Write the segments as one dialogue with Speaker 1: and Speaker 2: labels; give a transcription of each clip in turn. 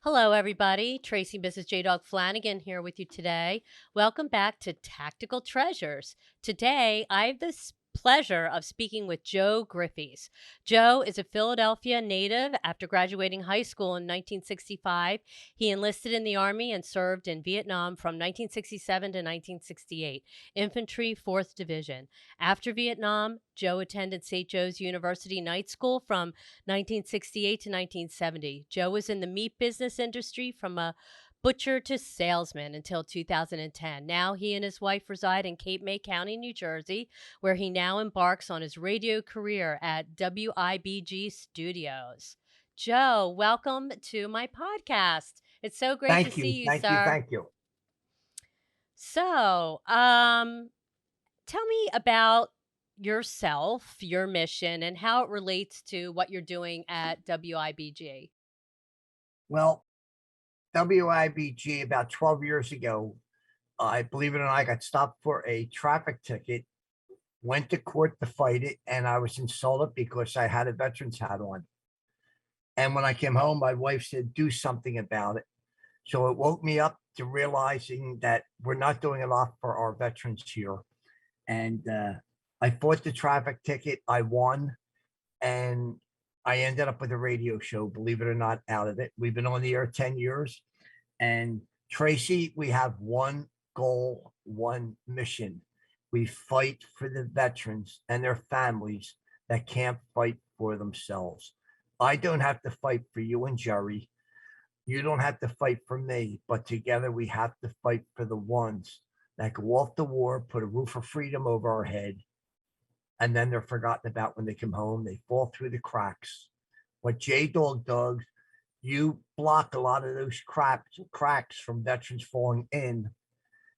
Speaker 1: Hello, everybody. Tracy, Mrs. JDog Flanagan here with you today. Welcome back to Tactical Treasures. Today, I have the pleasure of speaking with Joe Griffies. Joe is a Philadelphia native. After graduating high school in 1965, he enlisted in the Army and served in Vietnam from 1967 to 1968, Infantry 4th Division. After Vietnam, Joe attended St. Joe's University Night School from 1968 to 1970. Joe was in the meat business industry from a butcher to salesman until 2010. Now he and his wife reside in Cape May County, New Jersey, where he now embarks on his radio career at WIBG Studios. Joe, welcome to my podcast. It's so great to
Speaker 2: Thank you,
Speaker 1: see you,
Speaker 2: thank you,
Speaker 1: sir.
Speaker 2: thank you.
Speaker 1: So, tell me about yourself, your mission, and how it relates to what you're doing at WIBG.
Speaker 2: Well, WIBG about 12 years ago, I believe it or not, I got stopped for a traffic ticket, went to court to fight it, and I was insulted because I had a veteran's hat on. And when I came home, my wife said, do something about it. So it woke me up to realizing that we're not doing enough for our veterans here. And I fought the traffic ticket, I won, and I ended up with a radio show, believe it or not, out of it. We've been on the air 10 years. And Tracy, we have one goal, one mission. We fight for the veterans and their families that can't fight for themselves. I don't have to fight for you and Jerry. You don't have to fight for me, but together we have to fight for the ones that go off to war, put a roof of freedom over our head, and then they're forgotten about when they come home. They fall through the cracks. What JDog does, you block a lot of those cracks from veterans falling in.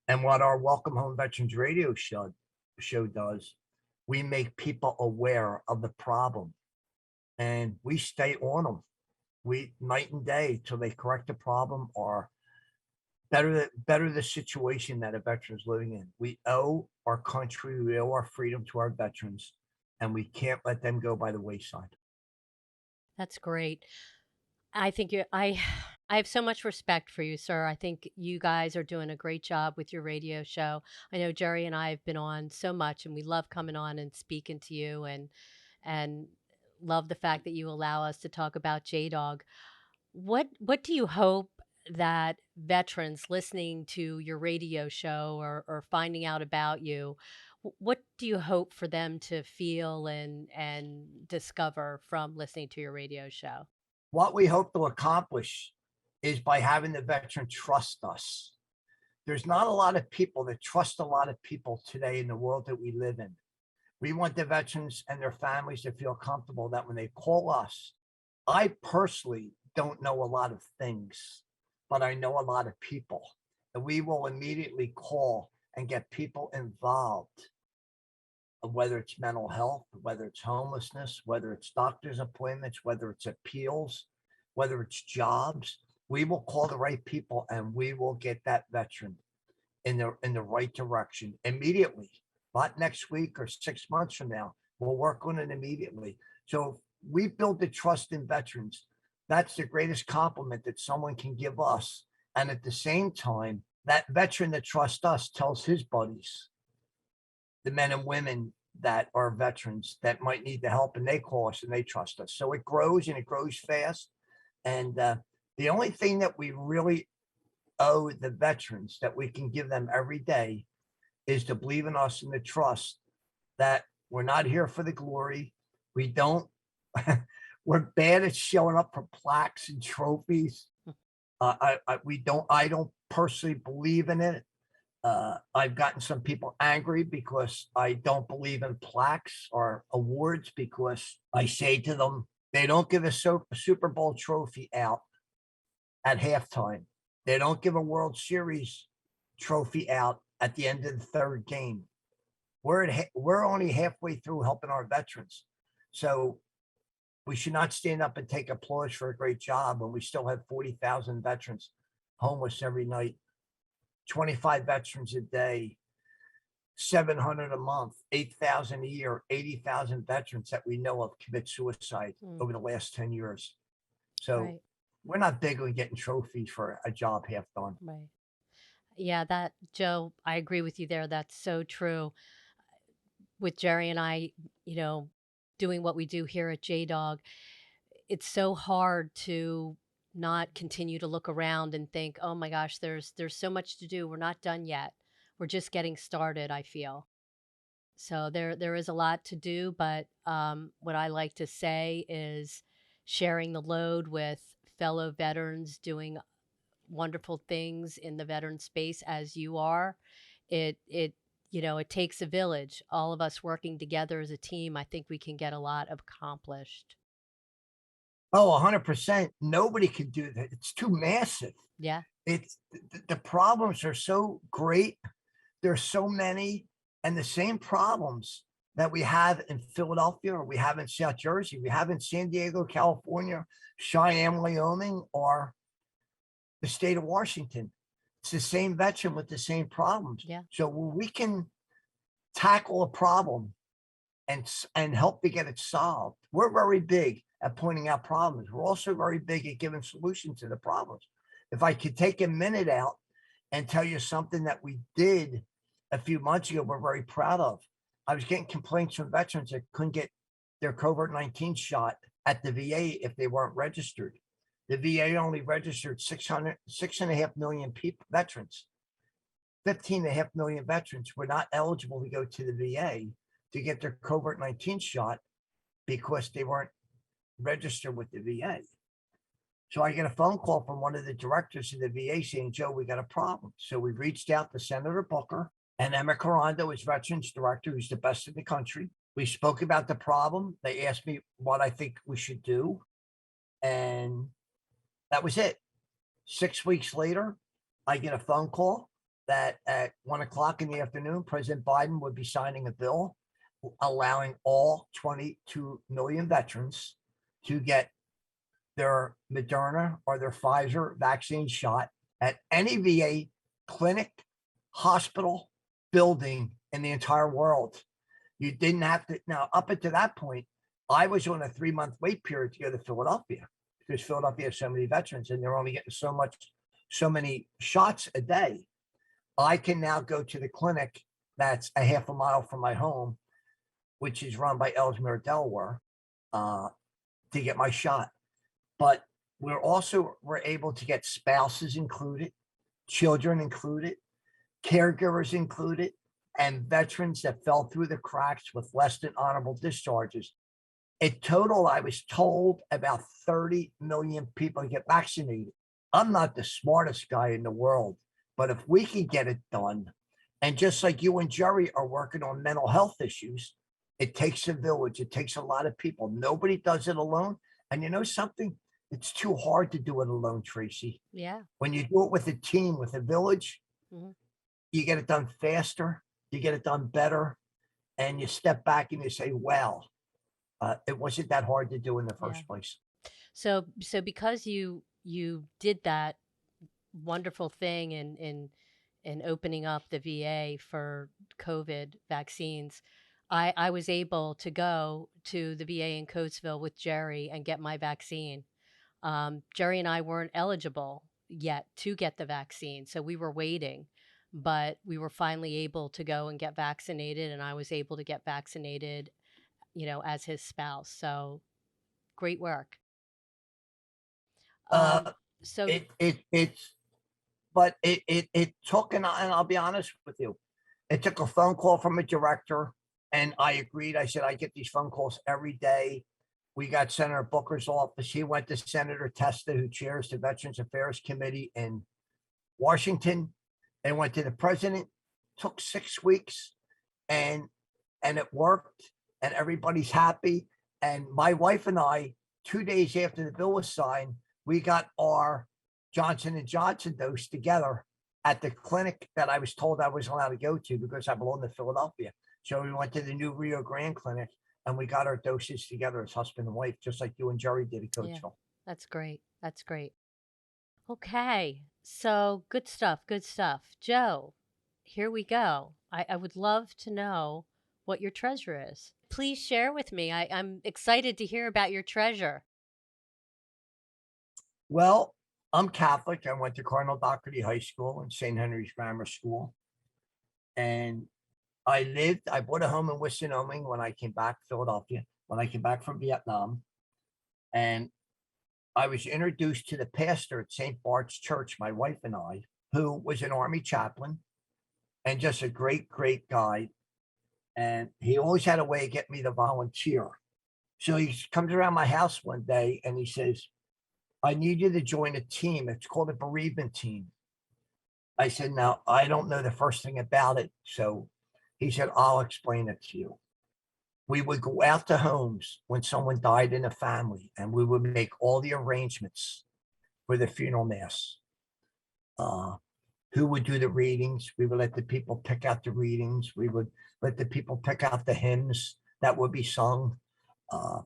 Speaker 2: And what our Welcome Home Veterans Radio show does, we make people aware of the problem, and we stay on them. We night and day till they correct the problem or better the situation that a veteran is living in. We owe our country, we owe our freedom to our veterans, and we can't let them go by the wayside.
Speaker 1: That's great. I think I have so much respect for you, sir. I think you guys are doing a great job with your radio show. I know Jerry and I have been on so much and we love coming on and speaking to you and love the fact that you allow us to talk about J-Dog. What do you hope that veterans listening to your radio show or finding out about you, what do you hope for them to feel and discover from listening to your radio show?
Speaker 2: What we hope to accomplish is by having the veteran trust us. There's not a lot of people that trust a lot of people today in the world that we live in. We want the veterans and their families to feel comfortable that when they call us, I personally don't know a lot of things, but I know a lot of people. And we will immediately call and get people involved, whether it's mental health, whether it's homelessness, whether it's doctor's appointments, whether it's appeals, whether it's jobs. We will call the right people and we will get that veteran in the right direction immediately. Not next week or 6 months from now. We'll work on it immediately. So we build the trust in veterans. That's the greatest compliment that someone can give us. And at the same time, that veteran that trusts us tells his buddies, the men and women that are veterans that might need the help, and they call us and they trust us. So it grows and it grows fast. And the only thing that we really owe the veterans that we can give them every day is to believe in us and the trust that we're not here for the glory. We don't, we're bad at showing up for plaques and trophies. I don't personally believe in it. I've gotten some people angry because I don't believe in plaques or awards because I say to them, they don't give a Super Bowl trophy out at halftime. They don't give a World Series trophy out at the end of the third game. We're only halfway through helping our veterans. So we should not stand up and take applause for a great job when we still have 40,000 veterans homeless every night, 25 veterans a day, 700 a month, 8,000 a year, 80,000 veterans that we know of commit suicide
Speaker 1: Mm,
Speaker 2: over the last 10 years. So
Speaker 1: right.
Speaker 2: we're not big on getting trophies for a job half done.
Speaker 1: Right. Yeah, that Joe, I agree with you there. That's so true. With Jerry and I, you know, doing what we do here at JDog, it's so hard to not continue to look around and think, "Oh my gosh, there's so much to do. We're not done yet. We're just getting started," I feel. So there is a lot to do, but what I like to say is sharing the load with fellow veterans doing wonderful things in the veteran space as you are. It it takes a village. All of us working together as a team, I think we can get a lot accomplished.
Speaker 2: Oh, 100%. Nobody can do that. It's too massive.
Speaker 1: Yeah.
Speaker 2: It's the problems are so great. There's so many, and the same problems that we have in Philadelphia, or we have in South Jersey, we have in San Diego, California, Cheyenne, Wyoming, or the state of Washington. It's the same veteran with the same problems.
Speaker 1: Yeah.
Speaker 2: So when we can tackle a problem and help to get it solved, we're very big at pointing out problems. We're also very big at giving solutions to the problems. If I could take a minute out and tell you something that we did a few months ago, we're very proud of. I was getting complaints from veterans that couldn't get their COVID-19 shot at the VA if they weren't registered. The VA only registered 6.5 million people, veterans. 15.5 million veterans were not eligible to go to the VA to get their COVID-19 shot because they weren't registered with the VA. So I get a phone call from one of the directors of the VA saying, Joe, we got a problem. So we reached out to Senator Booker and Emma Carando is Veterans Director, who's the best in the country. We spoke about the problem. They asked me what I think we should do. And that was it. 6 weeks later, I get a phone call that at 1 o'clock in the afternoon, President Biden would be signing a bill allowing all 22 million veterans to get their Moderna or their Pfizer vaccine shot at any VA clinic, hospital, building in the entire world. You didn't have to. Now, up until that point, I was on a 3-month wait period to go to Philadelphia because Philadelphia has so many veterans and they're only getting so many shots a day. I can now go to the clinic that's a half a mile from my home, which is run by Ellesmere, Delaware, uh, to get my shot. But we're able to get spouses included, children included, caregivers included, and veterans that fell through the cracks with less than honorable discharges. In total, I was told about 30 million people get vaccinated. I'm not the smartest guy in the world, but if we can get it done, and just like you and Jerry are working on mental health issues, it takes a village. It takes a lot of people. Nobody does it alone. And you know something? It's too hard to do it alone, Tracy.
Speaker 1: Yeah.
Speaker 2: When you do it with a team, with a village,
Speaker 1: Mhm.
Speaker 2: you get it done faster, you get it done better, and you step back and you say, well, it wasn't that hard to do in the
Speaker 1: Yeah.
Speaker 2: first place.
Speaker 1: So because you did that wonderful thing in opening up the VA for COVID vaccines, I was able to go to the VA in Coatesville with Jerry and get my vaccine. Jerry and I weren't eligible yet to get the vaccine, so we were waiting, but we were finally able to go and get vaccinated, and I was able to get vaccinated, as his spouse. So great work. Um,
Speaker 2: Uh,
Speaker 1: so
Speaker 2: it's but it took, and I'll be honest with you, it took a phone call from a director, and I agreed. I said I get these phone calls every day. We got Senator Booker's office. He went to Senator Testa, who chairs the Veterans Affairs Committee in Washington, and went to the president. Took 6 weeks, and it worked, and everybody's happy. And my wife and I, 2 days after the bill was signed, we got our Johnson and Johnson dose together at the clinic that I was told I was allowed to go to because I belong to Philadelphia. So we went to the new Rio Grande clinic and we got our doses together as husband and wife, just like you and Jerry did at
Speaker 1: yeah,
Speaker 2: Coachville.
Speaker 1: that's great. That's great. Okay. So good stuff. Good stuff. Joe, here we go. I would love to know what your treasure is. Please share with me. I'm excited to hear about your treasure.
Speaker 2: Well, I'm Catholic. I went to Cardinal Doherty High School and St. Henry's Grammar School. And I bought a home in Wisconsin when I came back, Philadelphia, when I came back from Vietnam. And I was introduced to the pastor at St. Bart's Church, my wife and I, who was an Army chaplain and just a great, great guy. And he always had a way of getting me to volunteer. So he comes around my house one day and he says, I need you to join a team. It's called a bereavement team. I said, now, I don't know the first thing about it. So he said, I'll explain it to you. We would go out to homes when someone died in a family, and we would make all the arrangements for the funeral mass. Uh, who would do the readings? We would let the people pick out the readings. We would let the people pick out the hymns that would be sung. Uh,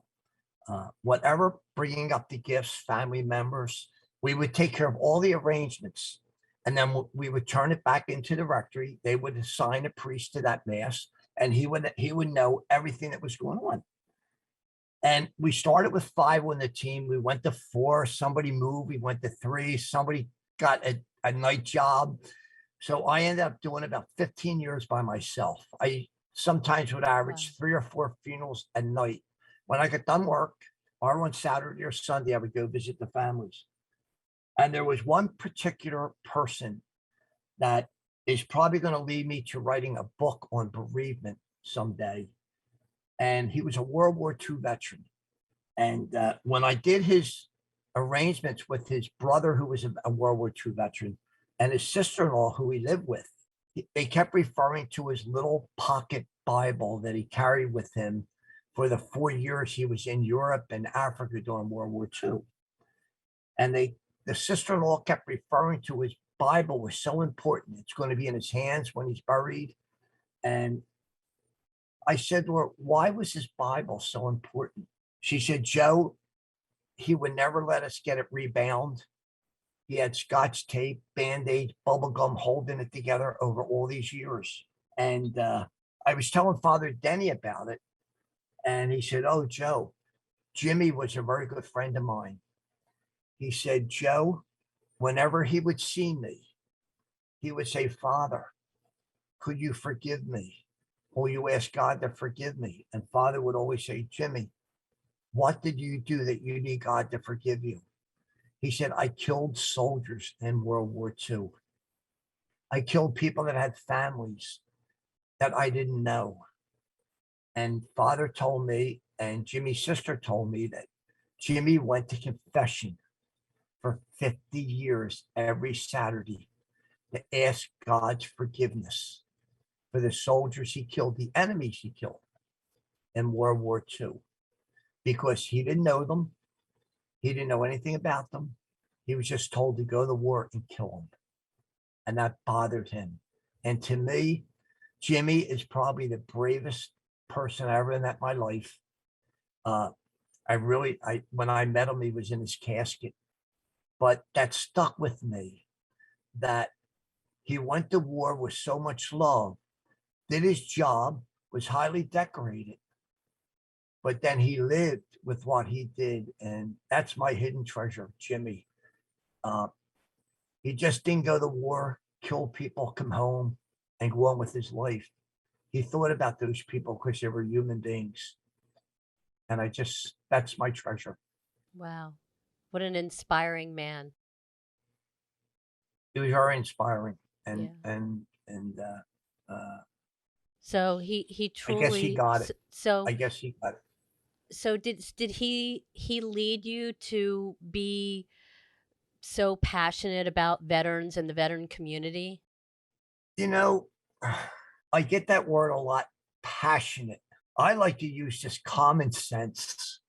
Speaker 2: whatever, bringing up the gifts, family members. We would take care of all the arrangements, and then we would turn it back into the rectory. They would assign a priest to that mass, and he would know everything that was going on. And we started with 5 on the team. We went to 4. Somebody moved. We went to 3. Somebody got a night job. So I ended up doing about 15 years by myself. I sometimes would
Speaker 1: Wow.
Speaker 2: average 3 or 4 funerals a night. When I got done work, or on Saturday or Sunday, I would go visit the families. And there was one particular person that is probably going to lead me to writing a book on bereavement someday. And he was a World War II veteran. And when I did his arrangements with his brother, who was a World War II veteran, and his sister-in-law, who he lived with, they kept referring to his little pocket Bible that he carried with him for the 4 years he was in Europe and Africa during World War II. And the sister-in-law kept referring to his Bible was so important. It's going to be in his hands when he's buried. And I said to her, why was his Bible so important? She said, Joe, he would never let us get it rebound. He had scotch tape, band-aids, bubble gum holding it together over all these years. And I was telling Father Denny about it. And he said, oh, Joe, Jimmy was a very good friend of mine. He said, Joe, whenever he would see me, he would say, Father, could you forgive me? Will you ask God to forgive me? And Father would always say, Jimmy, what did you do that you need God to forgive you? He said, I killed soldiers in World War II. I killed people that had families that I didn't know. And Father told me, and Jimmy's sister told me, that Jimmy went to confession for 50 years every Saturday to ask God's forgiveness for the soldiers he killed, the enemies he killed in World War II, because he didn't know them. He didn't know anything about them. He was just told to go to war and kill them. And that bothered him. And to me, Jimmy is probably the bravest person I ever met in my life. When I met him, he was in his casket. But that stuck with me, that he went to war with so much love, did his job, was highly decorated, but then he lived with what he did. And that's my hidden treasure, Jimmy. He just didn't go to war, kill people, come home, and go on with his life. He thought about those people because they were human beings. And that's my treasure.
Speaker 1: Wow. What an inspiring man.
Speaker 2: It was very inspiring. And,
Speaker 1: Yeah. So he
Speaker 2: I guess he
Speaker 1: truly
Speaker 2: got
Speaker 1: s
Speaker 2: it.
Speaker 1: so
Speaker 2: I guess he got it.
Speaker 1: so did he lead you to be so passionate about veterans and the veteran community?
Speaker 2: You know, I get that word a lot, passionate. I like to use just common sense.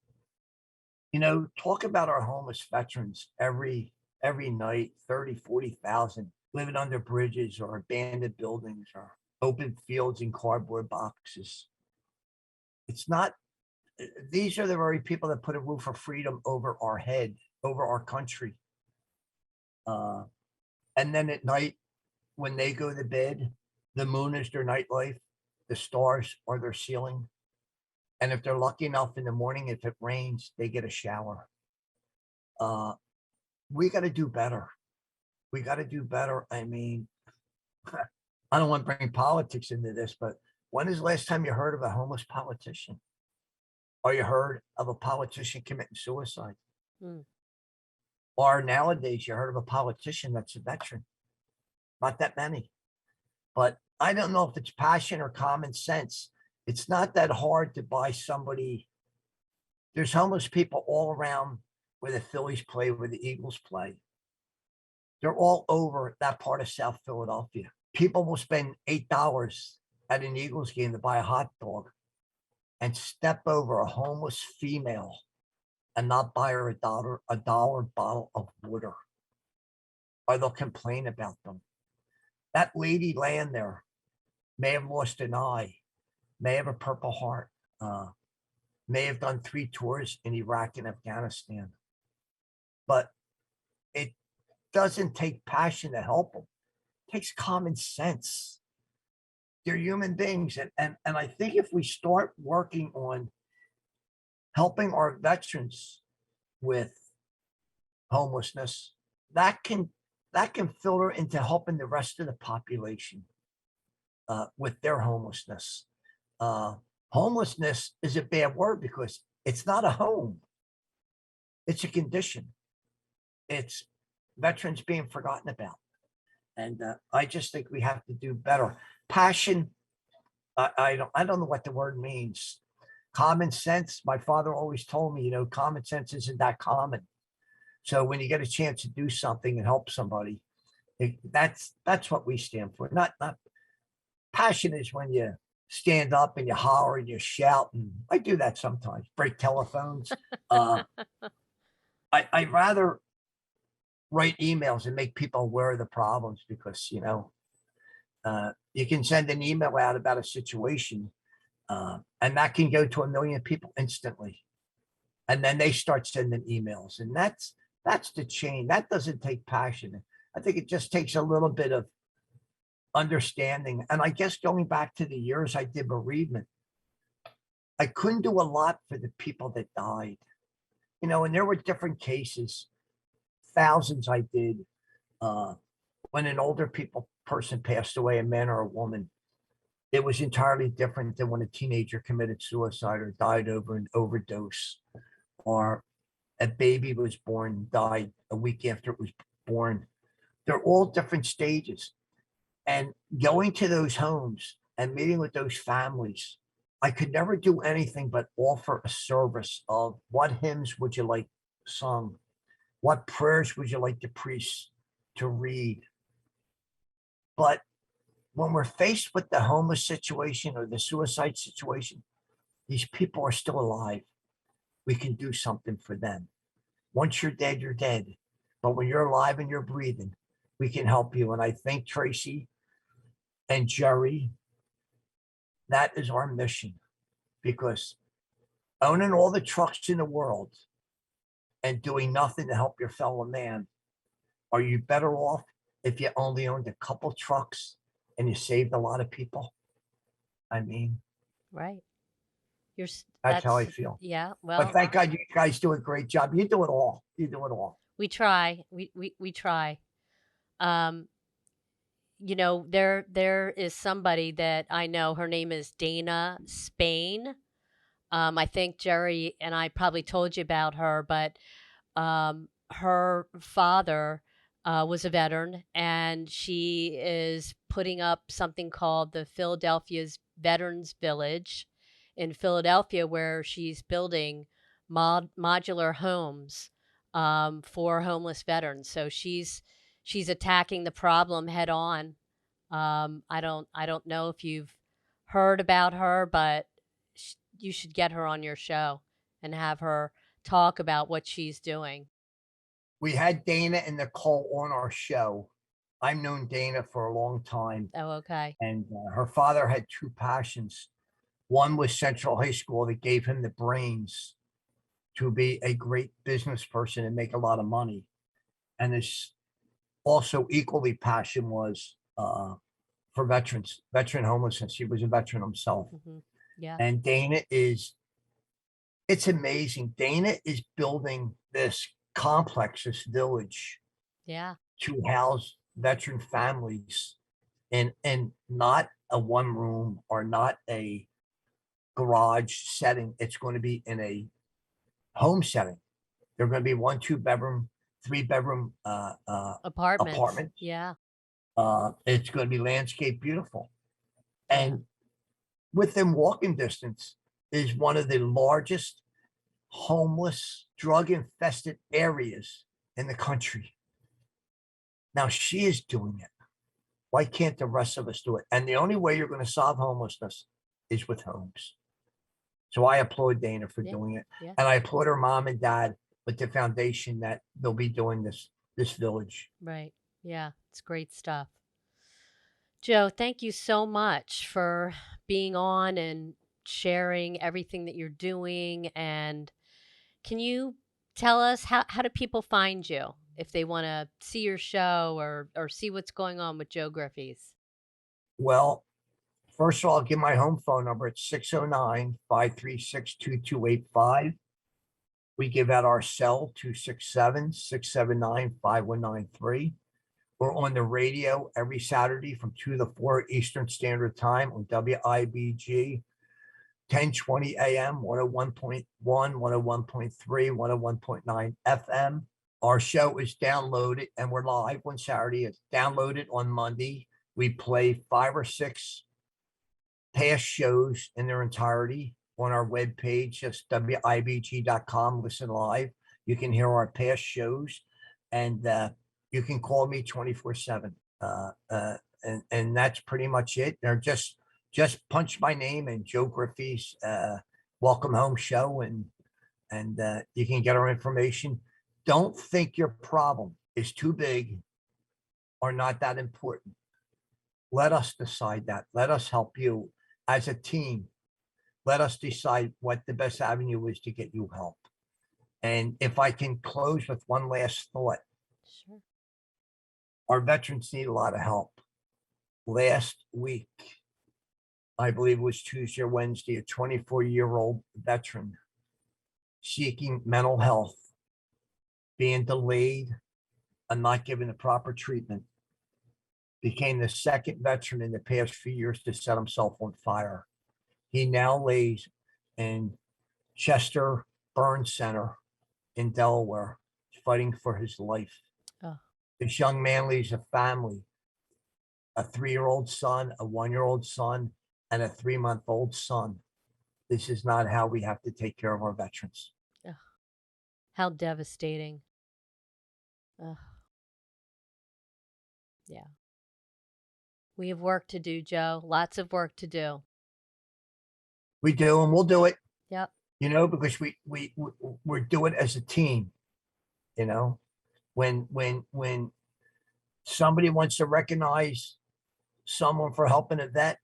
Speaker 2: Talk about our homeless veterans every night, 30, 40,000 living under bridges or abandoned buildings or open fields in cardboard boxes. It's not, these are the very people that put a roof of freedom over our head, over our country. Uh, and then at night, when they go to bed, the moon is their nightlife, the stars are their ceiling. And if they're lucky enough in the morning, if it rains, they get a shower. Uh, we got to do better. We got to do better. I mean, I don't want to bring politics into this, but when is the last time you heard of a homeless politician? Or you heard of a politician committing suicide?
Speaker 1: Mm.
Speaker 2: Or nowadays you heard of a politician that's a veteran? Not that many. But I don't know if it's passion or common sense. It's not that hard to buy somebody. There's homeless people all around where the Phillies play, where the Eagles play. They're all over that part of South Philadelphia. People will spend $8 at an Eagles game to buy a hot dog and step over a homeless female and not buy her a dollar bottle of water, or they'll complain about them. That lady laying there may have lost an eye, may have a Purple Heart, may have done 3 tours in Iraq and Afghanistan, but it doesn't take passion to help them. It takes common sense. They're human beings, and I think if we start working on helping our veterans with homelessness, that can filter into helping the rest of the population with their homelessness. Homelessness is a bad word because it's not a home; it's a condition. It's veterans being forgotten about, and I just think we have to do better. Passion. I don't know what the word means. Common sense. My father always told me, common sense isn't that common. So when you get a chance to do something and help somebody, that's what we stand for. Not passion is when you stand up and you holler and you shout, and I do that sometimes. Break telephones. I'd rather write emails and make people aware of the problems because you can send an email out about a situation, and that can go to 1 million people instantly, and then they start sending emails, and that's the chain. That doesn't take passion. I think it just takes a little bit of understanding. And I guess going back to the years I did bereavement, I couldn't do a lot for the people that died. And there were different cases, thousands I did. When an older person passed away, a man or a woman, it was entirely different than when a teenager committed suicide or died over an overdose, or a baby was born, died a week after it was born. They're all different stages. And going to those homes and meeting with those families, I could never do anything but offer a service of what hymns would you like sung? What prayers would you like the priest to read? But when we're faced with the homeless situation or the suicide situation, these people are still alive. We can do something for them. Once you're dead, you're dead. But when you're alive and you're breathing, we can help you. And I think, Tracy and Jerry, that is our mission, because owning all the trucks in the world and doing nothing to help your fellow man, are you better off if you only owned a couple trucks and you saved a lot of people? I mean,
Speaker 1: Right.
Speaker 2: that's how I
Speaker 1: That's,
Speaker 2: feel.
Speaker 1: yeah.
Speaker 2: But
Speaker 1: Well,
Speaker 2: thank God you guys do a great job. You do it all. You do it all.
Speaker 1: we try. We try. Um, there is somebody that I know. Her name is Dana Spain. I think Jerry and I probably told you about her, but her father was a veteran, and she is putting up something called the Philadelphia's Veterans Village in Philadelphia, where she's building modular homes for homeless veterans. So she's attacking the problem head on. I don't know if you've heard about her, but you should get her on your show and have her talk about what she's doing.
Speaker 2: We had Dana and Nicole on our show. I've known Dana for a long time,
Speaker 1: Oh, okay.
Speaker 2: and her father had two passions. One was Central High School that gave him the brains to be a great business person and make a lot of money. And his also equally passion was for veterans, veteran homelessness. He was a veteran himself.
Speaker 1: Hmm. Yeah.
Speaker 2: And it's amazing. Dana is building this complex, this village,
Speaker 1: Yeah.
Speaker 2: to house veteran families in not a one room or not a garage setting. It's going to be in a home setting. They're going to be 1, 2 bedroom, 3 bedroom
Speaker 1: Apartments.
Speaker 2: apartments.
Speaker 1: Yeah.
Speaker 2: It's going to be landscape beautiful.
Speaker 1: Yeah.
Speaker 2: And within walking distance is one of the largest homeless, drug infested areas in the country. Now she is doing it. Why can't the rest of us do it? And the only way you're going to solve homelessness is with homes. So I applaud Dana for
Speaker 1: Yeah.
Speaker 2: doing it.
Speaker 1: Yeah.
Speaker 2: And I applaud her mom and dad with the foundation that they'll be doing this village.
Speaker 1: Right. Yeah. It's great stuff. Joe, thank you so much for being on and sharing everything that you're doing. And can you tell us how do people find you if they want to see your show or see what's going on with Joe Griffies?
Speaker 2: Well, first of all, I'll give my home phone number. It's 609-536-2285. We give out our cell 267-679-5193. We're on the radio every Saturday from 2 to 4 Eastern Standard Time on WIBG, 1020 AM, 101.1, 101.3, 101.9 FM. Our show is downloaded and we're live on Saturday. It's downloaded on Monday. We play 5 or 6 past shows in their entirety on our webpage, just WIBG.com. Listen live. You can hear our past shows, and you can call me 24/7. And that's pretty much it. They're just punch my name and Joe Griffies Welcome Home Show, and you can get our information. Don't think your problem is too big or not that important. Let us decide that. Let us help you as a team. Let us decide what the best avenue is to get you help. And if I can close with one last thought,
Speaker 1: Sure.
Speaker 2: our veterans need a lot of help. Last week, I believe it was Tuesday or Wednesday, a 24-year-old veteran seeking mental health, being delayed and not given the proper treatment, became the second veteran in the past few years to set himself on fire. He now lays in Chester Burn Center in Delaware, fighting for his life.
Speaker 1: Oh.
Speaker 2: This young man leaves a family, a 3-year-old son, a 1-year-old son, and a 3-month-old son. This is not how we have to take care of our veterans.
Speaker 1: Ugh. How devastating. Ugh. Yeah. We have work to do, Joe. Lots of work to do.
Speaker 2: We do, and we'll do it,
Speaker 1: Yep.
Speaker 2: because we're doing it as a team. When somebody wants to recognize someone for helping a vet,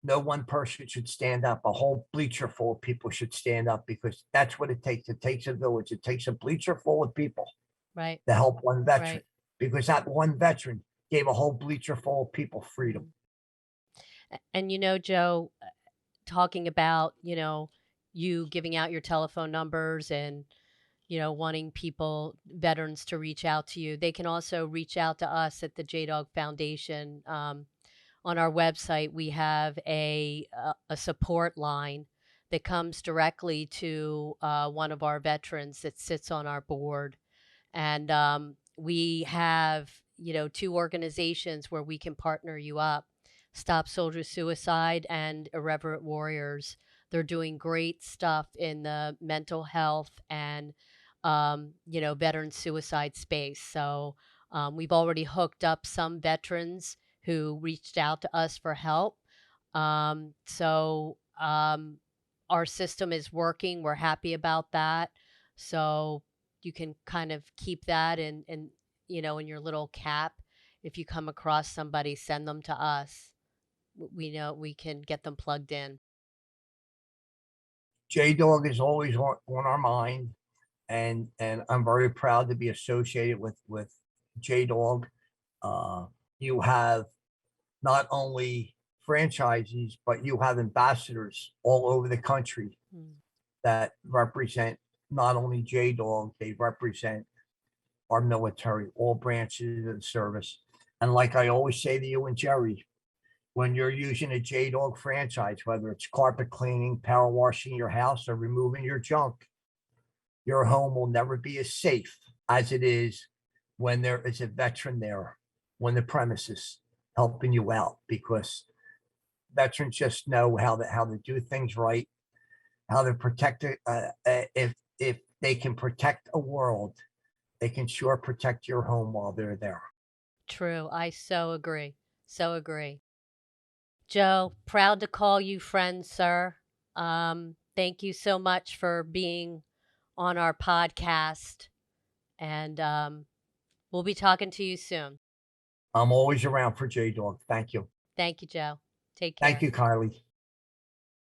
Speaker 2: no one person should stand up. A whole bleacher full of people should stand up, because that's what it takes. It takes a village. It takes a bleacher full of people
Speaker 1: Right.
Speaker 2: to help one veteran,
Speaker 1: Right.
Speaker 2: because that one veteran gave a whole bleacher full of people freedom.
Speaker 1: And Joe, talking about, you giving out your telephone numbers and, wanting veterans to reach out to you. They can also reach out to us at the JDog Foundation. On our website, we have a support line that comes directly to one of our veterans that sits on our board. And we have, 2 organizations where we can partner you up: Stop Soldier Suicide and Irreverent Warriors. They're doing great stuff in the mental health and, veteran suicide space. So we've already hooked up some veterans who reached out to us for help. So our system is working. We're happy about that. So you can kind of keep that in your little cap. If you come across somebody, send them to us. We know we can get them plugged in.
Speaker 2: JDog is always on our mind, and I'm very proud to be associated with JDog. You have not only franchisees, but you have ambassadors all over the country
Speaker 1: Mm.
Speaker 2: that represent not only JDog, they represent our military, all branches of the service. And like I always say to you and Jerry, when you're using a JDog franchise, whether it's carpet cleaning, power washing your house, or removing your junk, your home will never be as safe as it is when there is a veteran there, when the premises helping you out, because veterans just know how to do things right, how to protect it. If they can protect a world, they can sure protect your home while they're there.
Speaker 1: True. I so agree. So agree. Joe, proud to call you friend, sir. Thank you so much for being on our podcast, and we'll be talking to you soon.
Speaker 2: I'm always around for JDog. Thank you.
Speaker 1: Thank you, Joe. Take
Speaker 2: Thank
Speaker 1: care.
Speaker 2: you, Kylie.